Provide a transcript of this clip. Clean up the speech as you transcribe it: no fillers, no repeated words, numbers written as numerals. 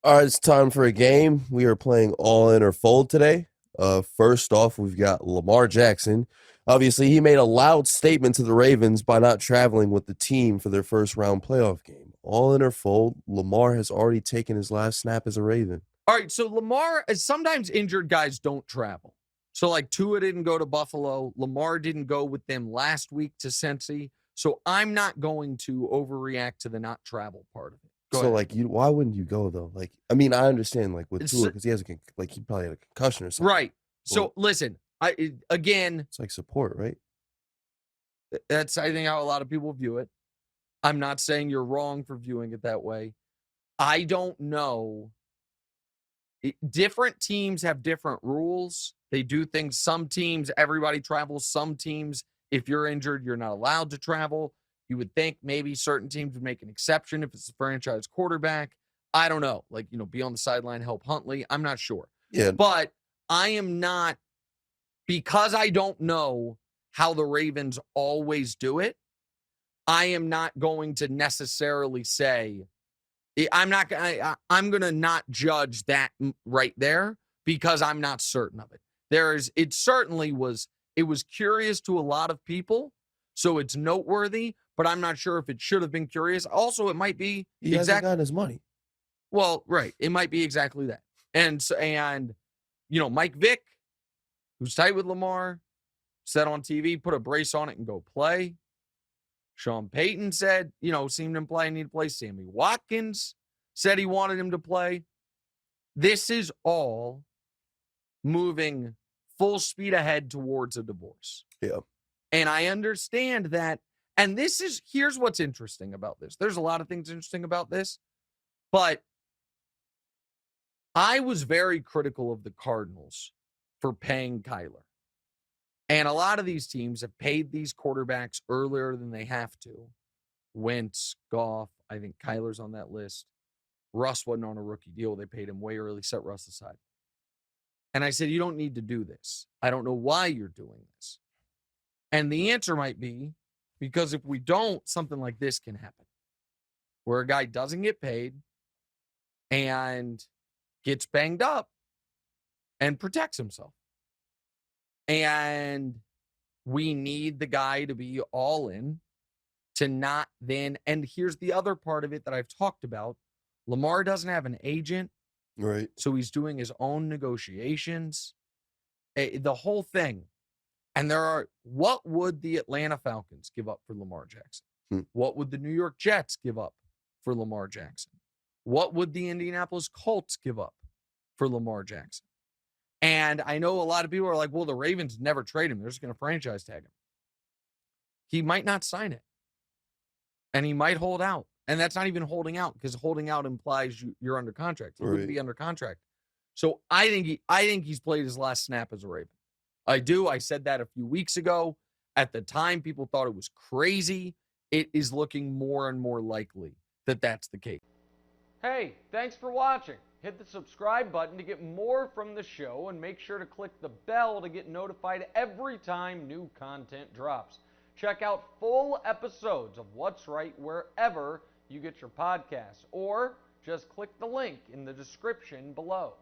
All right, it's time for a game. We are playing all in or fold today. First off, we've got Lamar Jackson. Obviously, he made a loud statement to the Ravens by not traveling with the team for their first round playoff game. All in or fold, Lamar has already taken his last snap as a Raven. All right, so Lamar, sometimes injured guys don't travel. So like Tua didn't go to Buffalo. Lamar didn't go with them last week to Cincy. So I'm not going to overreact to the not travel part of it. Go ahead. Why wouldn't you go though? I understand with It's- Tua because he has he probably had a concussion or something. Right. So listen, again, It's like support, right? that's I think how a lot of people view it. I'm not saying you're wrong for viewing it that way. I don't know. Different teams have different rules. They do things. Some teams, everybody travels. Some teams, if you're injured, you're not allowed to travel. You would think maybe certain teams would make an exception if it's a franchise quarterback. I don't know. Be on the sideline, help Huntley. I'm not sure. Yeah. But I am not, because I don't know how the Ravens always do it, I am not going to necessarily say, I'm going to not judge that right there because I'm not certain of it. It was curious to a lot of people, so it's noteworthy, but I'm not sure if it should have been curious. Also, it might be He hasn't gotten his money. Well, right. It might be exactly that. And Mike Vick, who's tight with Lamar, said on TV, put a brace on it and go play. Sean Payton said, seemed to play, need to play. Sammy Watkins said he wanted him to play. This is all moving full speed ahead towards a divorce. Yeah. And I understand that. And here's what's interesting about this. There's a lot of things interesting about this, but I was very critical of the Cardinals for paying Kyler. And a lot of these teams have paid these quarterbacks earlier than they have to. Wentz, Goff, I think Kyler's on that list. Russ wasn't on a rookie deal. They paid him way early, set Russ aside. And I said, you don't need to do this. I don't know why you're doing this. And the answer might be because if we don't, something like this can happen. Where a guy doesn't get paid and gets banged up and protects himself. And we need the guy to be all in to not then. And here's the other part of it that I've talked about. Lamar doesn't have an agent. Right. So he's doing his own negotiations. The whole thing. And what would the Atlanta Falcons give up for Lamar Jackson? What would the New York Jets give up for Lamar Jackson? What would the Indianapolis Colts give up for Lamar Jackson? And I know a lot of people are like, well, the Ravens never trade him. They're just going to franchise tag him. He might not sign it. And he might hold out. And that's not even holding out, because holding out implies you're under contract. He wouldn't be under contract. So I think he's played his last snap as a Raven. I do. I said that a few weeks ago. At the time, people thought it was crazy. It is looking more and more likely that that's the case. Hey, thanks for watching. Hit the subscribe button to get more from the show, and make sure to click the bell to get notified every time new content drops. Check out full episodes of What's Right wherever you get your podcasts, or just click the link in the description below.